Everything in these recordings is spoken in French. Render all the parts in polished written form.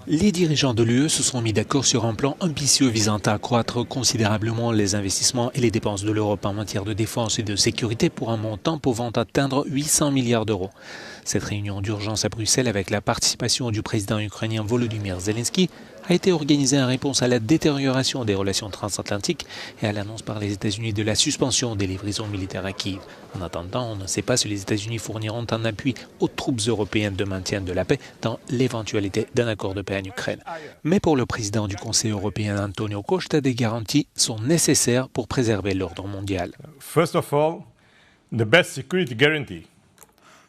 Les dirigeants de l'UE se sont mis d'accord sur un plan ambitieux visant à accroître considérablement les investissements et les dépenses de l'Europe en matière de défense et de sécurité pour un montant pouvant atteindre 800 milliards d'euros. Cette réunion d'urgence à Bruxelles avec la participation du président ukrainien Volodymyr Zelensky a été organisée en réponse à la détérioration des relations transatlantiques et à l'annonce par les États-Unis de la suspension des livraisons militaires à Kiev. En attendant, on ne sait pas si les États-Unis fourniront un appui aux troupes européennes de maintien de la paix dans l'éventualité d'un accord de paix en Ukraine. Mais pour le président du Conseil européen Antonio Costa, des garanties sont nécessaires pour préserver l'ordre mondial. First of all, the best security guarantee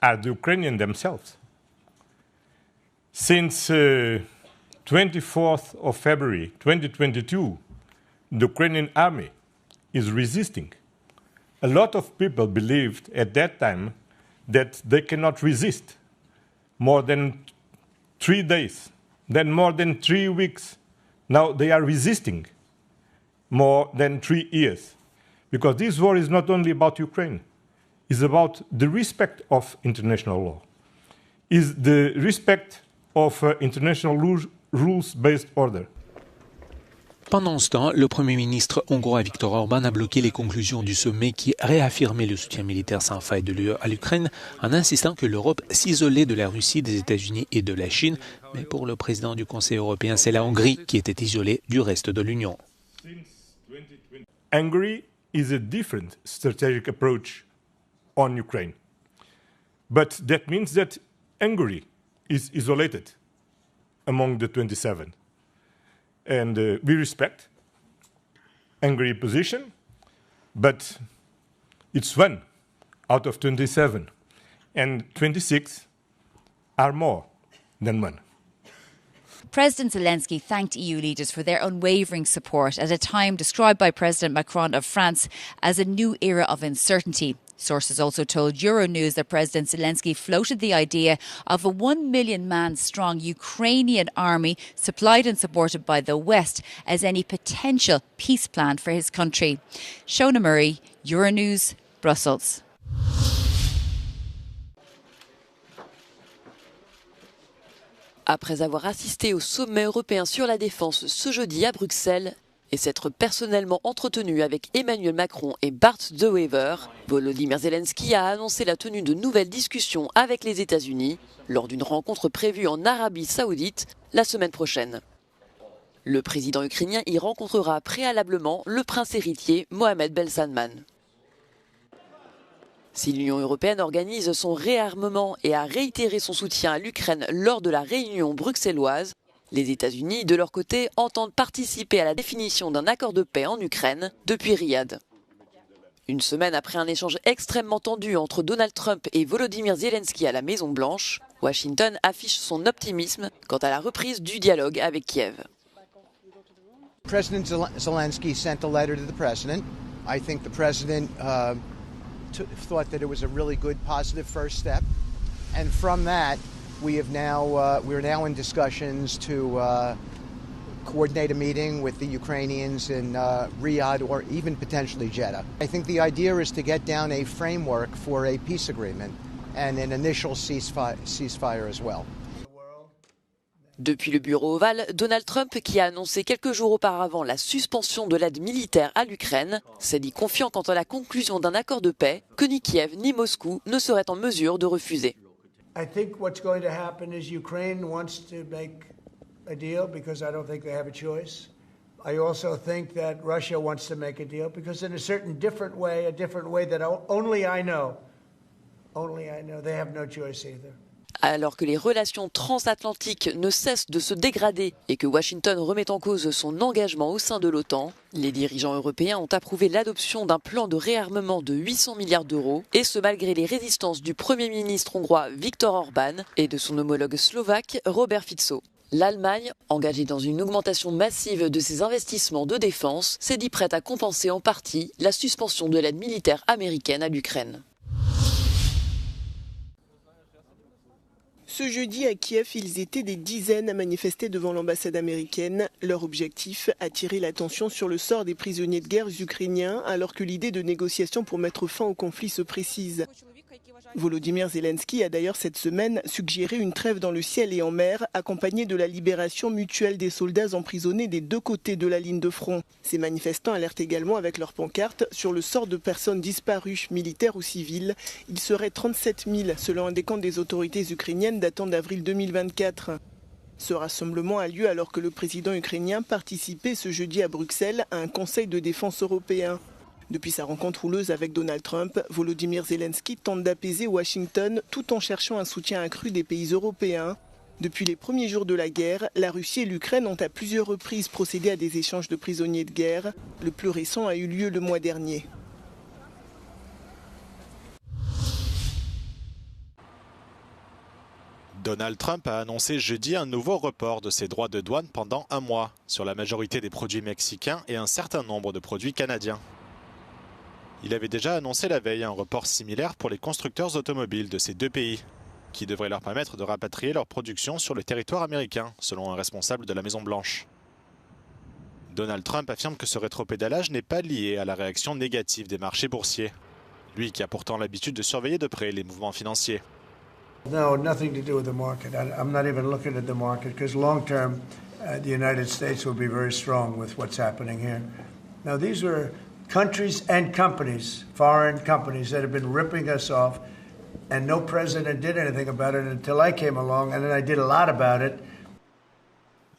are the Ukrainians themselves. Since 24th of February 2022, the Ukrainian army is resisting. A lot of people believed at that time that they cannot resist more than 3 days, then more than 3 weeks. Now they are resisting more than 3 years. Because this war is not only about Ukraine, it's about the respect of international law, is the respect of international rules-based order. Pendant ce temps, le Premier ministre hongrois Viktor Orban a bloqué les conclusions du sommet qui réaffirmait le soutien militaire sans faille de l'UE à l'Ukraine en insistant que l'Europe s'isolait de la Russie, des États-Unis et de la Chine. Mais pour le président du Conseil européen, c'est la Hongrie qui était isolée du reste de l'Union. Hungary is a different strategic approach on Ukraine. But that means that Hungary is isolated among the 27. And we respect Hungary's position, but it's one out of 27, and 26 are more than one. President Zelensky thanked EU leaders for their unwavering support at a time described by President Macron of France as a new era of uncertainty. Sources also told Euronews that President Zelensky floated the idea of a 1 million man strong Ukrainian army supplied and supported by the West as any potential peace plan for his country. Shona Murray, Euronews, Brussels. Après avoir assisté au sommet européen sur la défense ce jeudi à Bruxelles et s'être personnellement entretenu avec Emmanuel Macron et Bart De Wever, Volodymyr Zelensky a annoncé la tenue de nouvelles discussions avec les États-Unis lors d'une rencontre prévue en Arabie Saoudite la semaine prochaine. Le président ukrainien y rencontrera préalablement le prince héritier Mohammed Ben Salman. Si l'Union européenne organise son réarmement et a réitéré son soutien à l'Ukraine lors de la réunion bruxelloise, les États-Unis, de leur côté, entendent participer à la définition d'un accord de paix en Ukraine depuis Riyad. Une semaine après un échange extrêmement tendu entre Donald Trump et Volodymyr Zelensky à la Maison-Blanche, Washington affiche son optimisme quant à la reprise du dialogue avec Kiev. President Zelensky sent a letter to the president. I think the president thought that it was a really good, positive first step, and from that, we're now in discussions to coordinate a meeting with the Ukrainians in Riyadh or even potentially Jeddah. I think the idea is to get down a framework for a peace agreement and an initial ceasefire as well. Depuis le bureau ovale, Donald Trump, qui a annoncé quelques jours auparavant la suspension de l'aide militaire à l'Ukraine, s'est dit confiant quant à la conclusion d'un accord de paix que ni Kiev ni Moscou ne seraient en mesure de refuser. I think what's going to happen is Ukraine wants to make a deal because I don't think they have a choice. I also think that Russia wants to make a deal because in a different way that only I know, they have no choice either. Alors que les relations transatlantiques ne cessent de se dégrader et que Washington remet en cause son engagement au sein de l'OTAN, les dirigeants européens ont approuvé l'adoption d'un plan de réarmement de 800 milliards d'euros, et ce malgré les résistances du Premier ministre hongrois Viktor Orban et de son homologue slovaque Robert Fico. L'Allemagne, engagée dans une augmentation massive de ses investissements de défense, s'est dit prête à compenser en partie la suspension de l'aide militaire américaine à l'Ukraine. Ce jeudi à Kiev, ils étaient des dizaines à manifester devant l'ambassade américaine. Leur objectif, attirer l'attention sur le sort des prisonniers de guerre ukrainiens alors que l'idée de négociation pour mettre fin au conflit se précise. Volodymyr Zelensky a d'ailleurs cette semaine suggéré une trêve dans le ciel et en mer, accompagnée de la libération mutuelle des soldats emprisonnés des deux côtés de la ligne de front. Ces manifestants alertent également avec leurs pancartes sur le sort de personnes disparues, militaires ou civiles. Il serait 37 000 selon un décompte des autorités ukrainiennes datant d'avril 2024. Ce rassemblement a lieu alors que le président ukrainien participait ce jeudi à Bruxelles à un conseil de défense européen. Depuis sa rencontre houleuse avec Donald Trump, Volodymyr Zelensky tente d'apaiser Washington tout en cherchant un soutien accru des pays européens. Depuis les premiers jours de la guerre, la Russie et l'Ukraine ont à plusieurs reprises procédé à des échanges de prisonniers de guerre. Le plus récent a eu lieu le mois dernier. Donald Trump a annoncé jeudi un nouveau report de ses droits de douane pendant un mois sur la majorité des produits mexicains et un certain nombre de produits canadiens. Il avait déjà annoncé la veille un report similaire pour les constructeurs automobiles de ces deux pays, qui devrait leur permettre de rapatrier leur production sur le territoire américain, selon un responsable de la Maison-Blanche. Donald Trump affirme que ce rétropédalage n'est pas lié à la réaction négative des marchés boursiers, lui qui a pourtant l'habitude de surveiller de près les mouvements financiers. No, nothing to do with the market. I'm not even looking at the market because long term, the United States will be very strong with what's happening here. Now, these were countries and companies, foreign companies, that have been ripping us off, and no president did anything about it until I came along, and then I did a lot about it.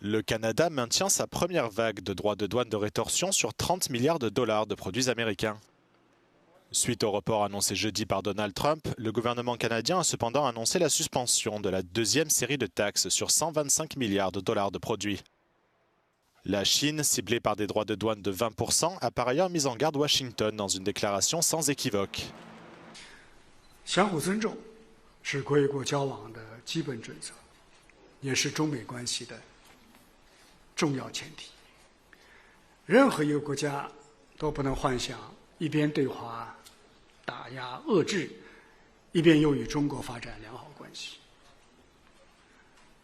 Le Canada maintient sa première vague de droits de douane de rétorsion sur 30 milliards de dollars de produits américains. Suite au report annoncé jeudi par Donald Trump, le gouvernement canadien a cependant annoncé la suspension de la deuxième série de taxes sur 125 milliards de dollars de produits. La Chine, ciblée par des droits de douane de 20%, a par ailleurs mis en garde Washington dans une déclaration sans équivoque. 相互尊重是国与国交往的基本准则，也是中美关系的重要前提。任何一个国家都不能幻想一边对华打压遏制，一边又与中国发展良好关系。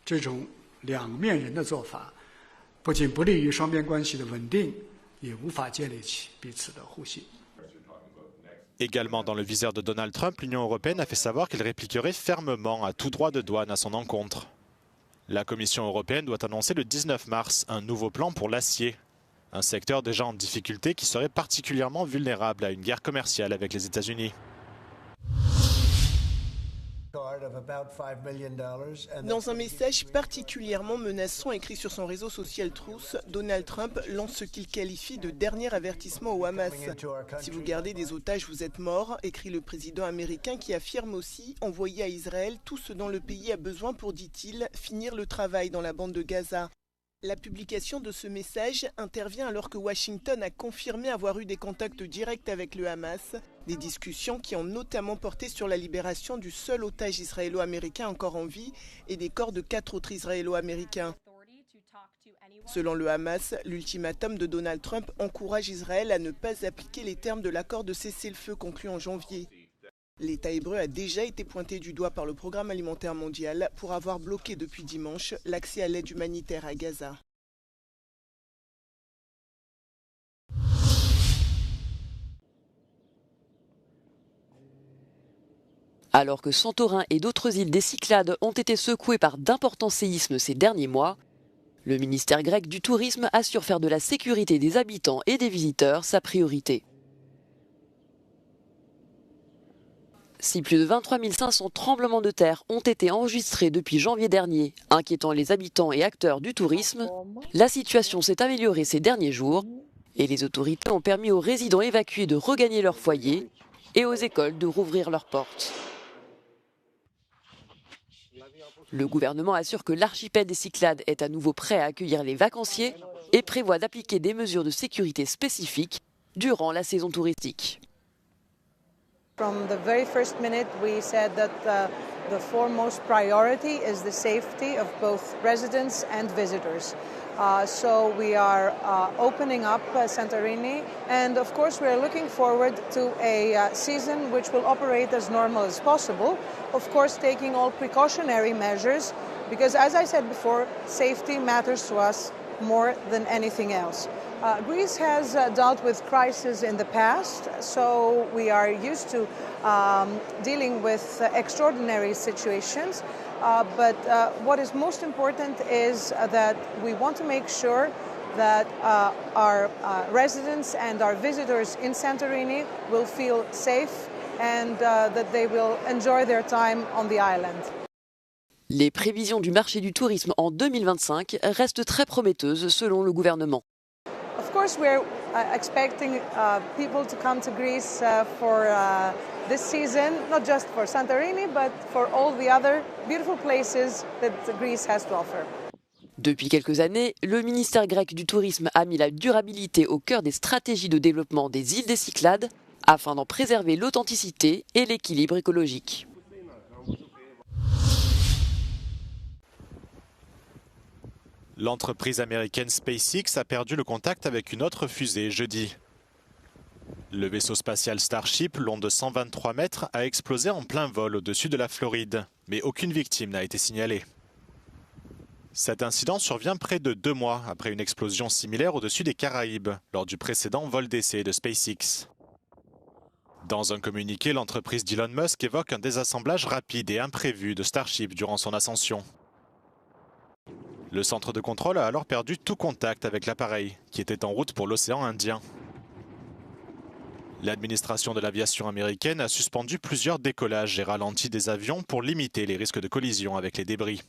这种两面人的做法，不仅不利于双边关系的稳定，也无法建立起彼此的互信。 Également dans le viseur de Donald Trump, l'Union européenne a fait savoir qu'elle répliquerait fermement à tout droit de douane à son encontre. La Commission européenne doit annoncer le 19 mars un nouveau plan pour l'acier, un secteur déjà en difficulté qui serait particulièrement vulnérable à une guerre commerciale avec les États-Unis. Dans un message particulièrement menaçant écrit sur son réseau social Truth, Donald Trump lance ce qu'il qualifie de dernier avertissement au Hamas. Si vous gardez des otages, vous êtes morts, écrit le président américain qui affirme aussi envoyer à Israël tout ce dont le pays a besoin pour, dit-il, finir le travail dans la bande de Gaza. La publication de ce message intervient alors que Washington a confirmé avoir eu des contacts directs avec le Hamas, des discussions qui ont notamment porté sur la libération du seul otage israélo-américain encore en vie et des corps de 4 autres israélo-américains. Selon le Hamas, l'ultimatum de Donald Trump encourage Israël à ne pas appliquer les termes de l'accord de cessez-le-feu conclu en janvier. L'État hébreu a déjà été pointé du doigt par le Programme alimentaire mondial pour avoir bloqué depuis dimanche l'accès à l'aide humanitaire à Gaza. Alors que Santorin et d'autres îles des Cyclades ont été secouées par d'importants séismes ces derniers mois, le ministère grec du Tourisme assure faire de la sécurité des habitants et des visiteurs sa priorité. Si plus de 23 500 tremblements de terre ont été enregistrés depuis janvier dernier, inquiétant les habitants et acteurs du tourisme, la situation s'est améliorée ces derniers jours et les autorités ont permis aux résidents évacués de regagner leur foyer et aux écoles de rouvrir leurs portes. Le gouvernement assure que l'archipel des Cyclades est à nouveau prêt à accueillir les vacanciers et prévoit d'appliquer des mesures de sécurité spécifiques durant la saison touristique. From the very first minute, we said that the foremost priority is the safety of both residents and visitors. So we are opening up Santorini, and of course we are looking forward to a season which will operate as normal as possible, of course taking all precautionary measures, because as I said before, safety matters to us more than anything else. Greece has dealt with crises in the past, so we are used to dealing with extraordinary situations. But what is most important is that we want to make sure that our residents and our visitors in Santorini will feel safe and that they will enjoy their time on the island. Les prévisions du marché du tourisme en 2025 restent très prometteuses selon le gouvernement. Of course, we're expecting people to come to Greece for this season, not just for Santorini, but for all the other beautiful places that Greece has to offer. Depuis quelques années, le ministère grec du Tourisme a mis la durabilité au cœur des stratégies de développement des îles des Cyclades afin d'en préserver l'authenticité et l'équilibre écologique. L'entreprise américaine SpaceX a perdu le contact avec une autre fusée jeudi. Le vaisseau spatial Starship, long de 123 mètres, a explosé en plein vol au-dessus de la Floride, mais aucune victime n'a été signalée. Cet incident survient près de 2 mois après une explosion similaire au-dessus des Caraïbes, lors du précédent vol d'essai de SpaceX. Dans un communiqué, l'entreprise d'Elon Musk évoque un désassemblage rapide et imprévu de Starship durant son ascension. Le centre de contrôle a alors perdu tout contact avec l'appareil, qui était en route pour l'océan Indien. L'administration de l'aviation américaine a suspendu plusieurs décollages et ralenti des avions pour limiter les risques de collision avec les débris.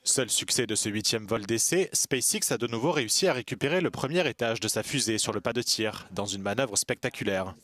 Seul succès de ce 8e vol d'essai, SpaceX a de nouveau réussi à récupérer le premier étage de sa fusée sur le pas de tir, dans une manœuvre spectaculaire.